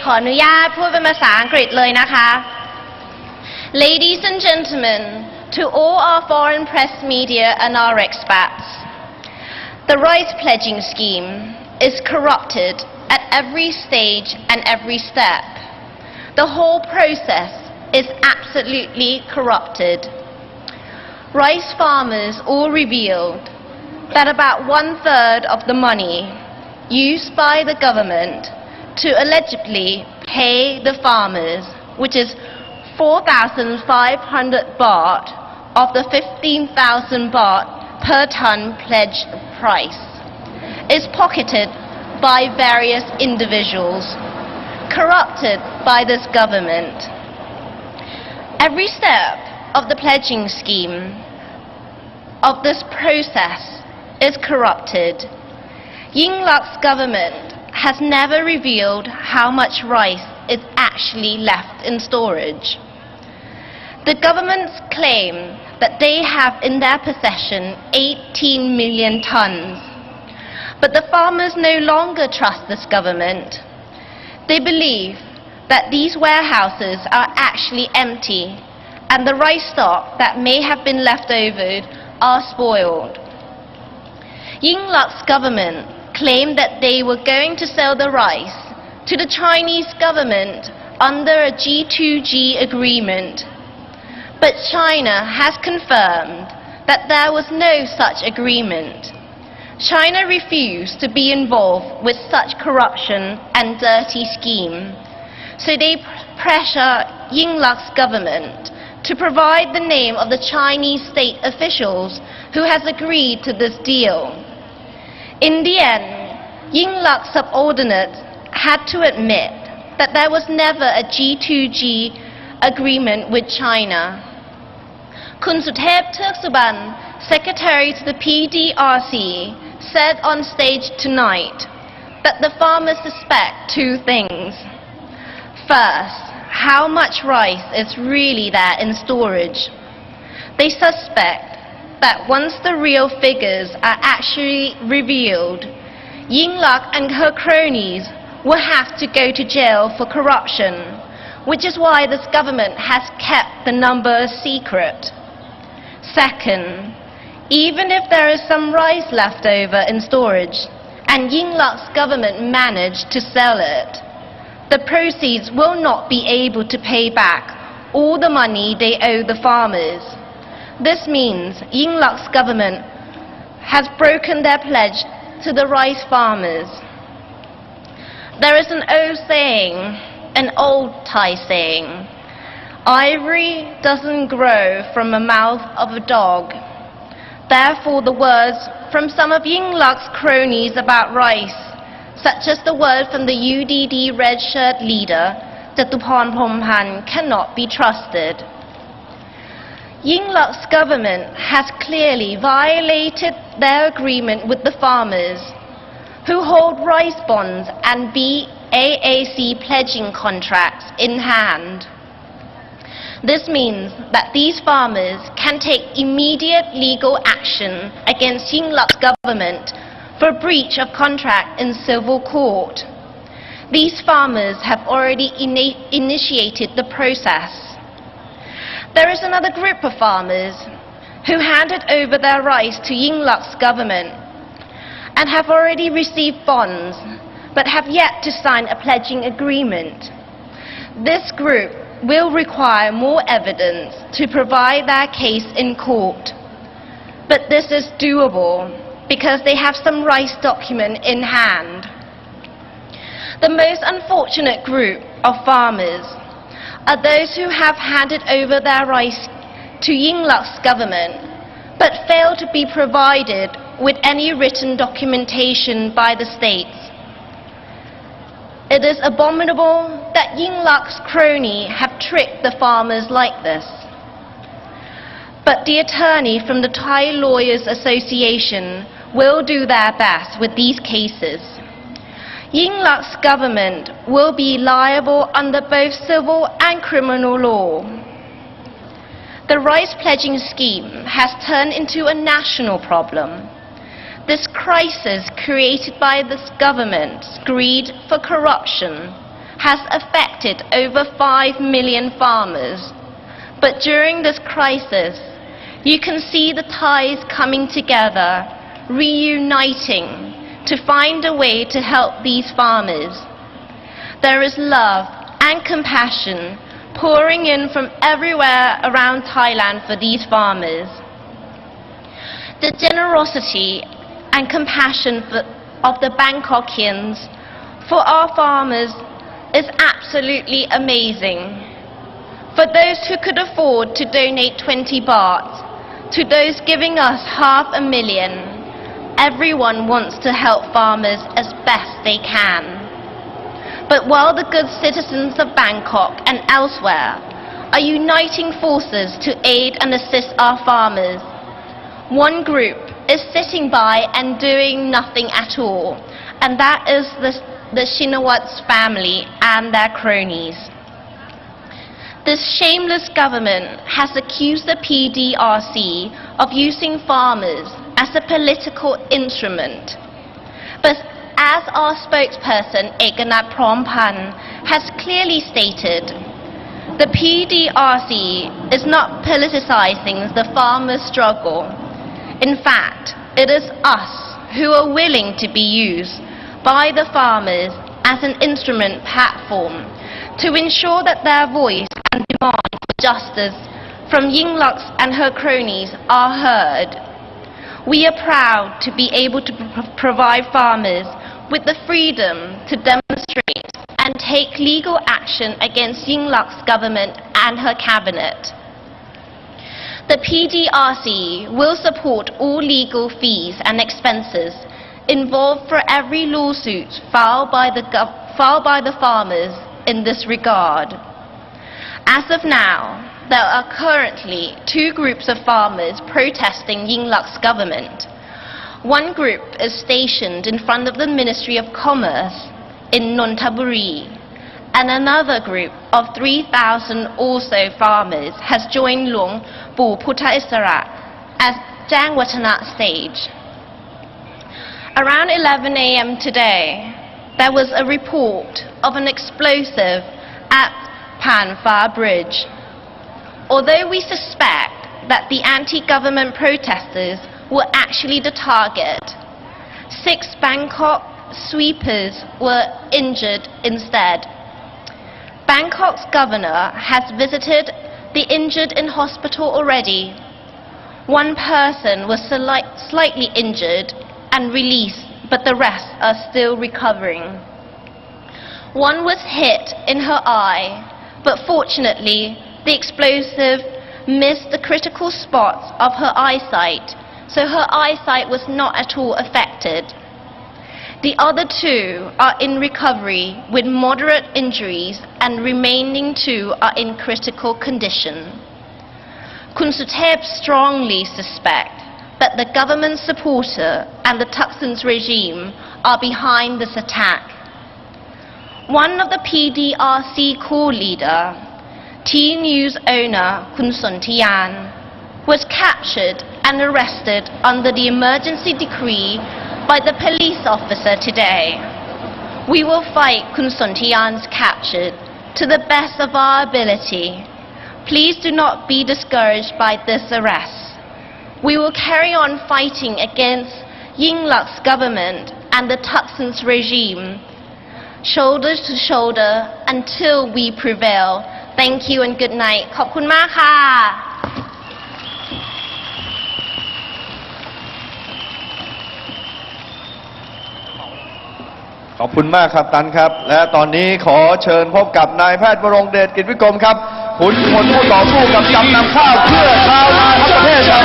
ขออนุญาตพูดเป็นภาษาอังกฤษเลยนะคะ Ladies and gentlemen, to all our foreign press media and our expats, the rice pledging scheme is corrupted at every stage and every step. The whole process is absolutely corrupted. Rice farmers all revealed that about 1/3 of the money used by the government to allegedly pay the farmers, which is 4,500 baht of the 15,000 baht per ton pledge price, is pocketed by various individuals, corrupted by this government. Every step of the pledging scheme, of this process, is corrupted. Yingluck's government has never revealed how much rice is actually left in storage. The governments claim that they have in their possession 18 million tons. But the farmers no longer trust this government. They believe that these warehouses are actually empty and the rice stock that may have been left over are spoiled. Yingluck's government claimed that they were going to sell the rice to the Chinese government under a G2G agreement. But China has confirmed that there was no such agreement. China refused to be involved with such corruption and dirty scheme, so they pressure Yingluck's government to provide the name of the Chinese state officials who has agreed to this deal. In the end, Yingluck's subordinates had to admit that there was never a G2G agreement with China. Khun Suthep Thirksuban, Secretary to the PDRC, said on stage tonight that the farmers suspect two things. First, how much rice is really there in storage. They suspect that once the real figures are actually revealed, Yingluck and her cronies will have to go to jail for corruption, which is why this government has kept the numbers secret. Second, even if there is some rice left over in storage and Yingluck's government managed to sell it, the proceeds will not be able to pay back all the money they owe the farmers. This means Yingluck's government has broken their pledge to the rice farmers. There is an old saying, an old Thai saying, ivory doesn't grow from the mouth of a dog. Therefore, the words from some of Yingluck's cronies about rice, such as the word from the UDD red shirt leader, Jatuporn Phompan, cannot be trusted. Yingluck's government has clearly violated their agreement with the farmers, who hold rice bonds and BAAC pledging contracts in hand. This means that these farmers can take immediate legal action against Yingluck's government for breach of contract in civil court. These farmers have already initiated the process. There is another group of farmers who handed over their rice to Yingluck's government and have already received bonds but have yet to sign a pledging agreement. This group will require more evidence to provide their case in court. But this is doable because they have some rice document in hand. The most unfortunate group of farmers are those who have handed over their rice to Yingluck's government but fail to be provided with any written documentation by the states. It is abominable that Yingluck's crony have tricked the farmers like this. But the attorney from the Thai Lawyers Association will do their best with these cases. Yingluck's government will be liable under both civil and criminal law. The rice pledging scheme has turned into a national problem. This crisis created by this government's greed for corruption has affected over 5 million farmers. But during this crisis, you can see the ties coming together, reuniting to find a way to help these farmers. There is love and compassion pouring in from everywhere around Thailand for these farmers. The generosity and compassion of the Bangkokians for our farmers is absolutely amazing. For those who could afford to donate 20 baht, to those giving us $500,000, everyone wants to help farmers as best they can. But while the good citizens of Bangkok and elsewhere are uniting forces to aid and assist our farmers, one group is sitting by and doing nothing at all, and that is the Shinawat's family and their cronies. This shameless government has accused the PDRC of using farmers as a political instrument. But as our spokesperson Ekanath Prompan has clearly stated, the PDRC is not politicizing the farmers' struggle. In fact, it is us who are willing to be used by the farmers as an instrument platform to ensure that their voice and demand for justice from Yingluck and her cronies are heard. We are proud to be able to provide farmers with the freedom to demonstrate and take legal action against Yingluck's government and her cabinet. The PDRC will support all legal fees and expenses involved for every lawsuit filed by the farmers in this regard. As of now, there are currently 2 groups of farmers protesting Yingluck's government. One group is stationed in front of the Ministry of Commerce in Nonthaburi, and another group of 3,000 also farmers has joined Luang Pu Phutta Isara at Jangwatana stage. Around 11 a.m. today, there was a report of an explosive at Pan Pha Bridge. Although we suspect that the anti-government protesters were actually the target, 6 Bangkok sweepers were injured instead. Bangkok's governor has visited the injured in hospital already. One person was slightly injured and released, but the rest are still recovering. One was hit in her eye, but fortunately the explosive missed the critical spots of her eyesight, so her eyesight was not at all affected. The other 2 are in recovery with moderate injuries, and remaining 2 are in critical condition. Kun Suthep strongly suspect that the government supporter and the Thaksin's regime are behind this attack. One of the PDRC core leader, T-News owner Kun Sontiyan, was captured and arrested under the emergency decree by the police officer today. We will fight Kun Sontiyan's capture to the best of our ability. Please do not be discouraged by this arrest. We will carry on fighting against Yingluck's government and the Thaksin's regime, shoulder to shoulder, until we prevail. Thank you and good night. ขอบคุณมากค่ะ ขอบคุณมากครับตันครับและตอนนี้ขอเชิญพบกับนายแพทย์วรงค์เดชกิจวิกรมครับขุนพลผู้ต่อสู้กับจำนำข้าวเพื่อชาวนาทั้งประเทศครับ